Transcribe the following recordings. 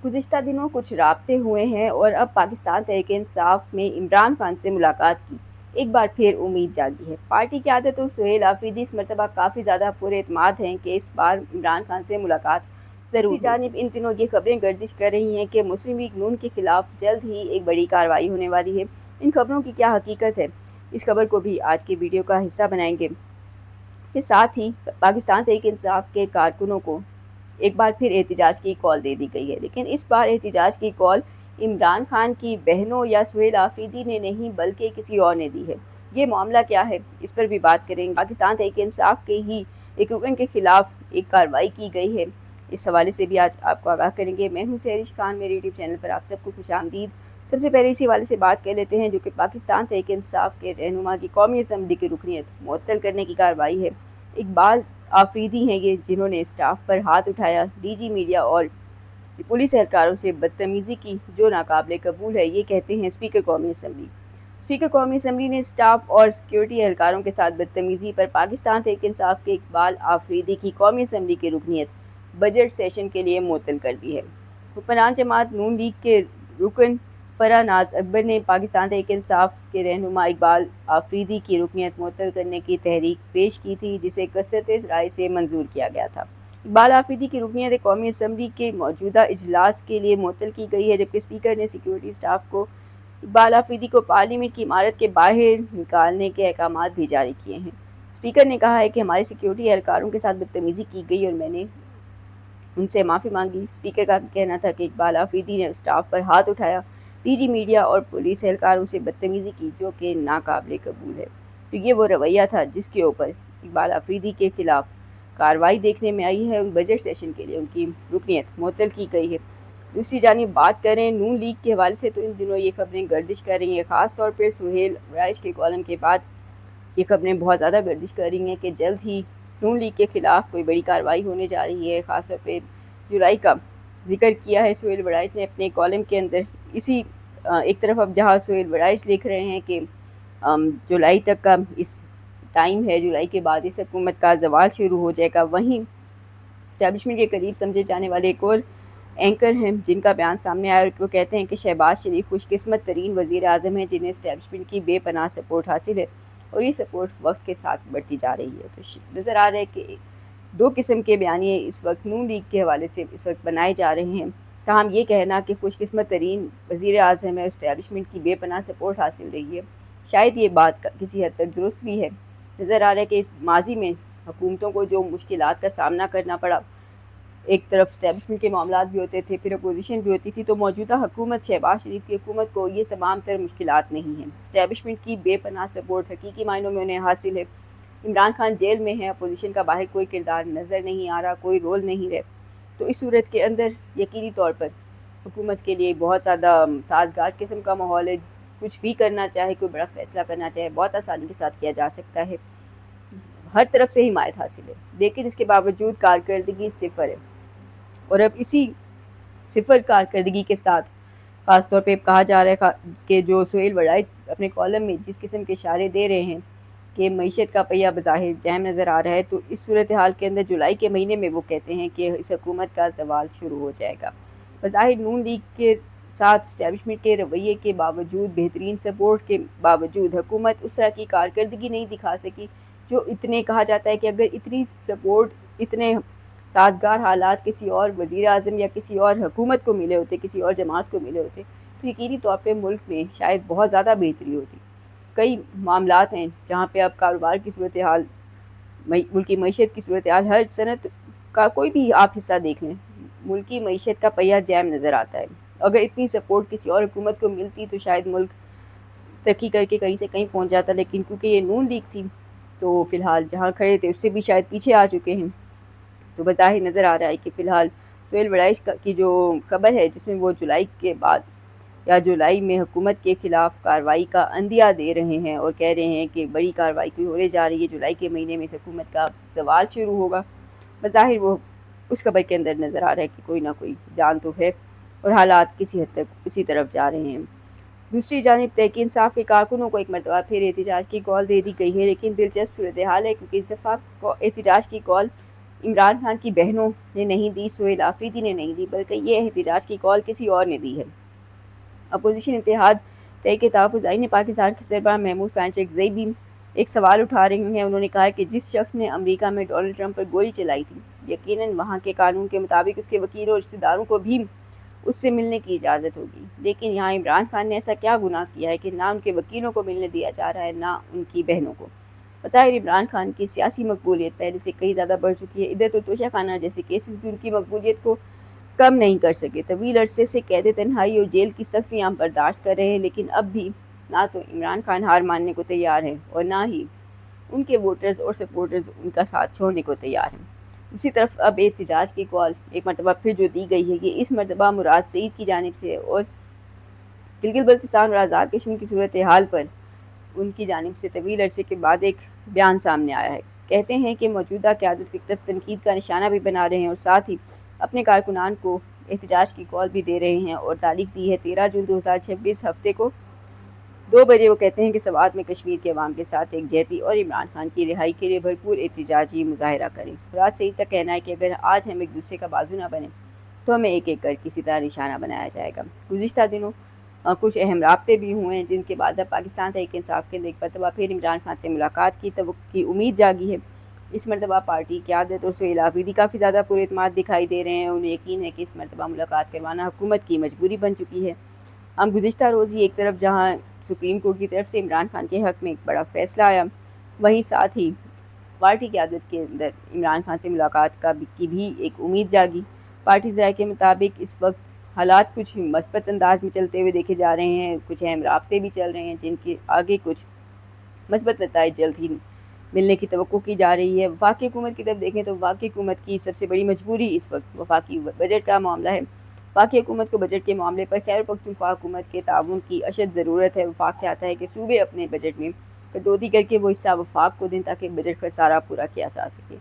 گزشتہ دنوں کچھ رابطے ہوئے ہیں اور اب پاکستان تحریک انصاف میں عمران خان سے ملاقات کی ایک بار پھر امید جاگی ہے۔ پارٹی قیادت اور سہیل آفریدی اس مرتبہ کافی زیادہ پُر اعتماد ہیں کہ اس بار عمران خان سے ملاقات ضرور ہوگی۔ جانب ان دنوں یہ خبریں گردش کر رہی ہیں کہ مسلم لیگ نون کے خلاف جلد ہی ایک بڑی کارروائی ہونے والی ہے۔ ان خبروں کی کیا حقیقت ہے، اس خبر کو بھی آج کے ویڈیو کا حصہ بنائیں گے۔ کے ساتھ ہی پاکستان تحریک انصاف کے کارکنوں کو ایک بار پھر احتجاج کی کال دے دی گئی ہے، لیکن اس بار احتجاج کی کال عمران خان کی بہنوں یا سہیل آفریدی نے نہیں بلکہ کسی اور نے دی ہے۔ یہ معاملہ کیا ہے، اس پر بھی بات کریں گے۔ پاکستان تحریک انصاف کے ہی ایک رکن کے خلاف ایک کارروائی کی گئی ہے، اس حوالے سے بھی آج آپ کو آگاہ کریں گے۔ میں ہوں سحرش خان، میرے یوٹیوب چینل پر آپ سب کو خوش آمدید۔ سب سے پہلے اسی حوالے سے بات کر لیتے ہیں جو کہ پاکستان تحریک انصاف کے رہنما کی قومی اسمبلی کی رکنیت معطل کرنے کی کارروائی ہے۔ اقبال آفریدی ہیں یہ، جنہوں نے اسٹاف پر ہاتھ اٹھایا، ڈی جی میڈیا اور پولیس اہلکاروں سے بدتمیزی کی جو ناقابل قبول ہے، یہ کہتے ہیں اسپیکر قومی اسمبلی۔ اسپیکر قومی اسمبلی نے اسٹاف اور سیکیورٹی اہلکاروں کے ساتھ بدتمیزی پر پاکستان تحریک انصاف کے اقبال آفریدی کی قومی اسمبلی کی رکنیت بجٹ سیشن کے لیے معطل کر دی ہے۔ حکمران جماعت نون لیگ کے رکن فرح ناز اکبر نے پاکستان تحریک انصاف کے رہنما اقبال آفریدی کی رکنیت معطل کرنے کی تحریک پیش کی تھی، جسے کثرت رائے سے منظور کیا گیا تھا۔ اقبال آفریدی کی رکنیت قومی اسمبلی کے موجودہ اجلاس کے لیے معطل کی گئی ہے، جبکہ اسپیکر نے سیکیورٹی اسٹاف کو اقبال آفریدی کو پارلیمنٹ کی عمارت کے باہر نکالنے کے احکامات بھی جاری کیے ہیں۔ اسپیکر نے کہا ہے کہ ہمارے سیکیورٹی اہلکاروں کے ساتھ بدتمیزی کی گئی اور میں نے ان سے معافی مانگی۔ اسپیکر کا کہنا تھا کہ اقبال آفریدی نے اسٹاف پر ہاتھ اٹھایا، ڈی جی میڈیا اور پولیس اہلکاروں سے بدتمیزی کی جو کہ ناقابل قبول ہے۔ تو یہ وہ رویہ تھا جس کے اوپر اقبال آفریدی کے خلاف کارروائی دیکھنے میں آئی ہے۔ بجٹ سیشن کے لیے ان کی رکنیت معطل کی گئی ہے۔ دوسری جانب بات کریں نون لیگ کے حوالے سے، تو ان دنوں یہ خبریں گردش کر رہی ہیں، خاص طور پر سہیل ورائش کے کالم کے بعد یہ خبریں بہت زیادہ گردش کر رہی ہیں کہ جلد ہی نون لیگ کے خلاف کوئی بڑی کارروائی ہونے جا رہی ہے۔ خاص طور پہ جولائی کا ذکر کیا ہے سہیل ورائش نے اپنے کالم کے اندر۔ اسی ایک طرف اب جہاں سہیل ورائش لکھ رہے ہیں کہ جولائی تک کا اس ٹائم ہے، جولائی کے بعد اس حکومت کا زوال شروع ہو جائے گا، وہیں اسٹیبلشمنٹ کے قریب سمجھے جانے والے ایک اور اینکر ہیں جن کا بیان سامنے آیا اور وہ کہتے ہیں کہ شہباز شریف خوش قسمت ترین وزیر اعظم ہیں جنہیں اسٹیبلشمنٹ کی بے پناہ سپورٹ حاصل ہے، اور یہ سپورٹ وقت کے ساتھ بڑھتی جا رہی ہے۔ تو نظر آ رہا ہے کہ دو قسم کے بیانیے اس وقت نون لیگ کے حوالے سے اس وقت بنائے جا رہے ہیں۔ تاہم یہ کہنا کہ خوش قسمت ترین وزیر اعظم ہے، اسٹیبلشمنٹ کی بے پناہ سپورٹ حاصل رہی ہے، شاید یہ بات کسی حد تک درست بھی ہے۔ نظر آ رہا ہے کہ اس ماضی میں حکومتوں کو جو مشکلات کا سامنا کرنا پڑا، ایک طرف اسٹیبلشمنٹ کے معاملات بھی ہوتے تھے، پھر اپوزیشن بھی ہوتی تھی، تو موجودہ حکومت شہباز شریف کی حکومت کو یہ تمام تر مشکلات نہیں ہیں۔ اسٹیبلشمنٹ کی بے پناہ سپورٹ حقیقی معنوں میں انہیں حاصل ہے۔ عمران خان جیل میں ہیں، اپوزیشن کا باہر کوئی کردار نظر نہیں آ رہا، کوئی رول نہیں رہے، تو اس صورت کے اندر یقینی طور پر حکومت کے لیے بہت زیادہ سازگار قسم کا ماحول ہے۔ کچھ بھی کرنا چاہے، کوئی بڑا فیصلہ کرنا چاہے، بہت آسانی کے ساتھ کیا جا سکتا ہے، ہر طرف سے حمایت حاصل ہے، لیکن اس کے باوجود کارکردگی صفر ہے۔ اور اب اسی صفر کارکردگی کے ساتھ خاص طور پہ کہا جا رہا ہے کہ جو سہیل ورائش اپنے کالم میں جس قسم کے اشارے دے رہے ہیں کہ معیشت کا پہیہ بظاہر جام نظر آ رہا ہے، تو اس صورتحال کے اندر جولائی کے مہینے میں وہ کہتے ہیں کہ اس حکومت کا زوال شروع ہو جائے گا۔ بظاہر نون لیگ کے ساتھ اسٹیبلشمنٹ کے رویے کے باوجود، بہترین سپورٹ کے باوجود حکومت اس طرح کی کارکردگی نہیں دکھا سکی جو اتنے کہا جاتا ہے کہ اگر اتنی سپورٹ، اتنے سازگار حالات کسی اور وزیر اعظم یا کسی اور حکومت کو ملے ہوتے، کسی اور جماعت کو ملے ہوتے، تو یقینی طور پہ ملک میں شاید بہت زیادہ بہتری ہوتی۔ کئی معاملات ہیں جہاں پہ اب کاروبار کی صورتحال، ملکی معیشت کی صورتحال، ہر صنعت کا کوئی بھی آپ حصہ دیکھ لیں، ملکی معیشت کا پہیہ جام نظر آتا ہے۔ اگر اتنی سپورٹ کسی اور حکومت کو ملتی تو شاید ملک ترقی کر کے کہیں سے کہیں پہنچ جاتا، لیکن کیونکہ یہ نون لیگ تھی تو فی الحال جہاں کھڑے تھے اس سے بھی شاید پیچھے آ چکے ہیں۔ تو بظاہر نظر آ رہا ہے کہ فی الحال سہیل ورائش کی جو خبر ہے جس میں وہ جولائی کے بعد یا جولائی میں حکومت کے خلاف کارروائی کا عندیہ دے رہے ہیں اور کہہ رہے ہیں کہ بڑی کارروائی کوئی ہونے جا رہی ہے، جولائی کے مہینے میں اس حکومت کا زوال شروع ہوگا، بظاہر وہ اس خبر کے اندر نظر آ رہا ہے کہ کوئی نہ کوئی جان تو ہے اور حالات کسی حد تک اسی طرف جا رہے ہیں۔ دوسری جانب تحریک انصاف کے کارکنوں کو ایک مرتبہ پھر احتجاج کی کال دے دی گئی ہے، لیکن دلچسپ صورتحال ہے کیونکہ اس دفعہ احتجاج کی کال عمران خان کی بہنوں نے نہیں دی، سہیل آفریدی نے نہیں دی، بلکہ یہ احتجاج کی کال کسی اور نے دی ہے۔ اپوزیشن اتحاد تحریک تحفظ نے پاکستان کے سربراہ محمود خانچکزئی بھی ایک سوال اٹھا رہے ہیں۔ انہوں نے کہا کہ جس شخص نے امریکہ میں ڈونلڈ ٹرمپ پر گولی چلائی تھی، یقیناً وہاں کے قانون کے مطابق اس کے وکیلوں اور رشتہ داروں کو بھی اس سے ملنے کی اجازت ہوگی، لیکن یہاں عمران خان نے ایسا کیا گناہ کیا ہے کہ نہ ان کے وکیلوں کو ملنے دیا جا رہا ہے، نہ ان کی بہنوں کو۔ بظاہر عمران خان کی سیاسی مقبولیت پہلے سے کئی زیادہ بڑھ چکی ہے۔ عدت اور توشہ خانہ جیسے کیسز بھی ان کی مقبولیت کو کم نہیں کر سکے۔ طویل عرصے سے قید تنہائی اور جیل کی سختیاں برداشت کر رہے ہیں، لیکن اب بھی نہ تو عمران خان ہار ماننے کو تیار ہے اور نہ ہی ان کے ووٹرز اور سپورٹرز ان کا ساتھ چھوڑنے کو تیار ہیں۔ دوسری طرف اب احتجاج کی کال ایک مرتبہ پھر جو دی گئی ہے، یہ اس مرتبہ مراد سعید کی جانب سے ہے اور گلگت بلتستان اور آزاد کشمیر کی صورتحال پر ان کی جانب سے طویل عرصے کے بعد ایک بیان سامنے آیا ہے۔ کہتے ہیں کہ موجودہ قیادت کی طرف تنقید کا نشانہ بھی بنا رہے ہیں اور ساتھ ہی اپنے کارکنان کو احتجاج کی کال بھی دے رہے ہیں، اور تاریخ دی ہے 13 جون 2026 ہفتے کو 2 بجے۔ وہ کہتے ہیں کہ سوات میں کشمیر کے عوام کے ساتھ ایک جہتی اور عمران خان کی رہائی کے لیے بھرپور احتجاجی مظاہرہ کریں۔ مراد سعید کا کہنا ہے کہ اگر آج ہم ایک دوسرے کا بازو نہ بنے تو ہمیں ایک ایک کر کسی طرح نشانہ بنایا جائے گا۔ گزشتہ دنوں کچھ اہم رابطے بھی ہوئے ہیں، جن کے بعد اب پاکستان تحریک انصاف کے ایک مرتبہ پھر عمران خان سے ملاقات کی امید جاگی ہے۔ اس مرتبہ پارٹی قیادت اور سہیل آفریدی کافی زیادہ پر اعتماد دکھائی دے رہے ہیں۔ انہیں یقین ہے کہ اس مرتبہ ملاقات کروانا حکومت کی مجبوری بن چکی ہے۔ ہم گزشتہ روز ہی ایک طرف جہاں سپریم کورٹ کی طرف سے عمران خان کے حق میں ایک بڑا فیصلہ آیا، وہیں ساتھ ہی پارٹی قیادت کے اندر عمران خان سے ملاقات کی بھی ایک امید جاگی۔ پارٹی ذرائع کے مطابق اس وقت حالات کچھ مثبت انداز میں چلتے ہوئے دیکھے جا رہے ہیں، کچھ اہم رابطے بھی چل رہے ہیں جن کے آگے کچھ مثبت نتائج جلد ہی ملنے کی توقع کی جا رہی ہے۔ وفاقی حکومت کی طرف دیکھیں تو وفاقی حکومت کی سب سے بڑی مجبوری اس وقت وفاقی بجٹ کا معاملہ ہے۔ وفاقی حکومت کو بجٹ کے معاملے پر خیبر پختونخوا حکومت کے تعاون کی اشد ضرورت ہے۔ وفاق چاہتا ہے کہ صوبے اپنے بجٹ میں کٹوتی کر کے وہ حصہ وفاق کو دیں تاکہ بجٹ خسارہ پورا کیا جا سکے۔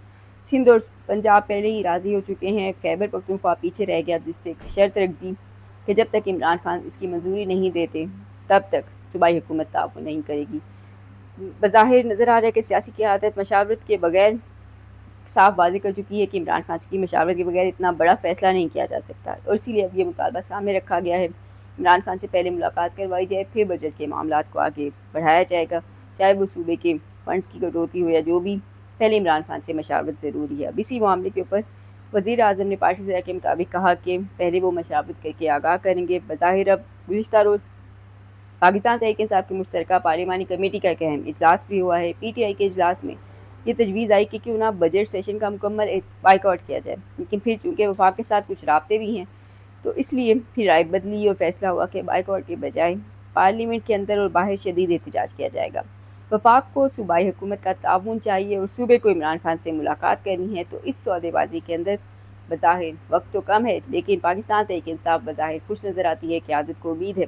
سندھ اور پنجاب پہلے ہی راضی ہو چکے ہیں، خیبر پختونخوا پیچھے رہ گیا، جس سے ایک شرط رکھ دی کہ جب تک عمران خان اس کی منظوری نہیں دیتے تب تک صوبائی حکومت تعاون نہیں کرے گی۔ بظاہر نظر آ رہا ہے کہ سیاسی قیادت مشاورت کے بغیر صاف واضح کر چکی ہے کہ عمران خان کی مشاورت کے بغیر اتنا بڑا فیصلہ نہیں کیا جا سکتا، اور اسی لیے اب یہ مطالبہ سامنے رکھا گیا ہے عمران خان سے پہلے ملاقات کروائی جائے، پھر بجٹ کے معاملات کو آگے بڑھایا جائے گا، چاہے وہ صوبے کے فنڈز کی کٹوتی ہو یا جو بھی، پہلے عمران خان سے مشاورت ضروری ہے۔ اب اسی معاملے کے اوپر وزیر اعظم نے پارٹی ذرائع کے مطابق کہا کہ پہلے وہ مشاورت کر کے آگاہ کریں گے۔ بظاہر اب گزشتہ روز پاکستان تحریک انصاف کی مشترکہ پارلیمانی کمیٹی کا ایک اہم اجلاس بھی ہوا ہے۔ پی ٹی آئی کے اجلاس میں یہ تجویز آئی کہ کیوں نہ بجٹ سیشن کا مکمل بائیکاٹ کیا جائے، لیکن پھر چونکہ وفاق کے ساتھ کچھ رابطے بھی ہیں تو اس لیے پھر رائے بدلی اور فیصلہ ہوا کہ بائیکاٹ کے بجائے پارلیمنٹ کے اندر اور باہر شدید احتجاج کیا جائے گا۔ وفاق کو صوبائی حکومت کا تعاون چاہیے اور صوبے کو عمران خان سے ملاقات کرنی ہے، تو اس سودے بازی کے اندر بظاہر وقت تو کم ہے، لیکن پاکستان تحریک انصاف بظاہر خوش نظر آتی ہے۔ قیادت کو امید ہے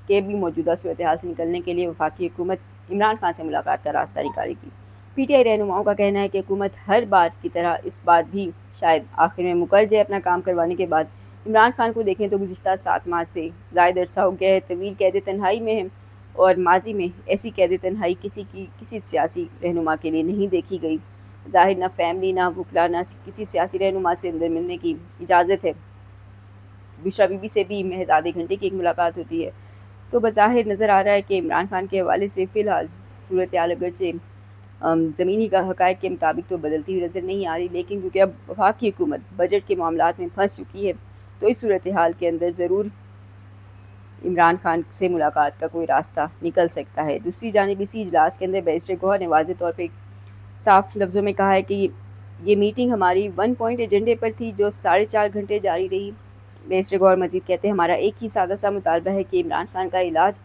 کہ بھی موجودہ صورتحال سے نکلنے کے لیے وفاقی حکومت عمران خان سے ملاقات کا راستہ نکالے گی۔ پی ٹی آئی رہنماؤں کا کہنا ہے کہ حکومت ہر بار کی طرح اس بار بھی شاید آخر میں مکر جائے اپنا کام کروانے کے بعد۔ عمران خان کو دیکھیں تو گزشتہ 7 ماہ سے زائد عرصہ ہو گیا ہے، طویل قید تنہائی میں ہے، اور ماضی میں ایسی قید تنہائی کسی سیاسی رہنما کے لیے نہیں دیکھی گئی۔ ظاہر نہ فیملی، نہ وکلا، نہ کسی سیاسی رہنما سے اندر ملنے کی اجازت ہے۔ بشرا بی بی سے بھی محض آدھے گھنٹے کی ایک ملاقات ہوتی ہے، تو بظاہر نظر آ رہا ہے کہ عمران خان کے حوالے سے فی الحال صورتحال اگرچہ زمینی کا حقائق کے مطابق تو بدلتی ہوئی نظر نہیں آ رہی، لیکن کیونکہ اب وفاق کی حکومت بجٹ کے معاملات میں پھنس چکی ہے تو اس صورتحال کے اندر ضرور عمران خان سے ملاقات کا کوئی راستہ نکل سکتا ہے۔ دوسری جانب اسی اجلاس کے اندر بیرسٹر گوہر نے واضح طور پہ صاف لفظوں میں کہا ہے کہ یہ میٹنگ ہماری 1 پوائنٹ ایجنڈے پر تھی جو 4.5 گھنٹے جاری رہی۔ بیرسٹر گوہر مزید کہتے ہیں ہمارا ایک ہی سادہ سا مطالبہ ہے کہ عمران خان کا علاج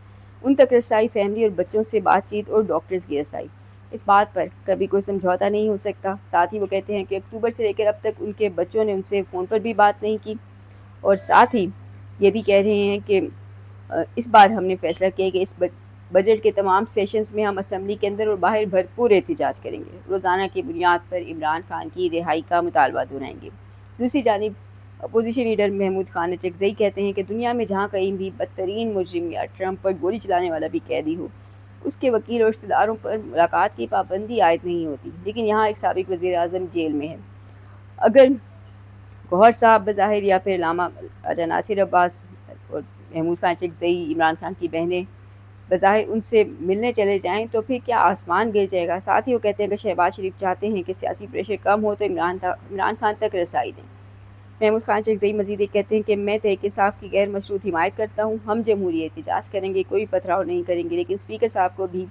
ان تک رسائی، فیملی اور بچوں سے بات چیت اور ڈاکٹرز کی رسائی، اس بات پر کبھی کوئی سمجھوتا نہیں ہو سکتا۔ ساتھ ہی وہ کہتے ہیں کہ اکتوبر سے لے کر اب تک ان کے بچوں نے ان سے فون پر بھی بات نہیں کی، اور ساتھ ہی یہ بھی کہہ رہے ہیں کہ اس بار ہم نے فیصلہ کیا کہ اس بجٹ کے تمام سیشنز میں ہم اسمبلی کے اندر اور باہر بھرپور احتجاج کریں گے، روزانہ کی بنیاد پر عمران خان کی رہائی کا مطالبہ دہرائیں گے۔ دوسری جانب اپوزیشن لیڈر محمود خانچکزئی کہتے ہیں کہ دنیا میں جہاں کہیں بھی بدترین مجرم یا ٹرمپ پر گولی چلانے والا بھی قیدی ہو، اس کے وکیل اور رشتہ داروں پر ملاقات کی پابندی عائد نہیں ہوتی، لیکن یہاں ایک سابق وزیر اعظم جیل میں ہے اگر گوہر صاحب بظاہر یا پھر علامہ راجہ ناصر عباس اور محمود خان چکزئی، عمران خان کی بہنیں بظاہر ان سے ملنے چلے جائیں تو پھر کیا آسمان گر جائے گا؟ ساتھ ہی وہ کہتے ہیں کہ شہباز شریف چاہتے ہیں کہ سیاسی پریشر کم ہو تو عمران خان تک رسائی دیں۔ محمود خان چکزئی مزید یہ کہتے ہیں کہ میں تحریک انصاف کی غیر مشروط حمایت کرتا ہوں، ہم جمہوری احتجاج کریں گے، کوئی پتھراؤ نہیں کریں گے، لیکن اسپیکر صاحب کو بھی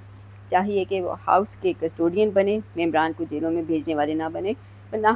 چاہیے کہ وہ ہاؤس کے کسٹوڈین بنے، ممبران کو جیلوں میں بھیجنے والے نہ بنے، ورنہ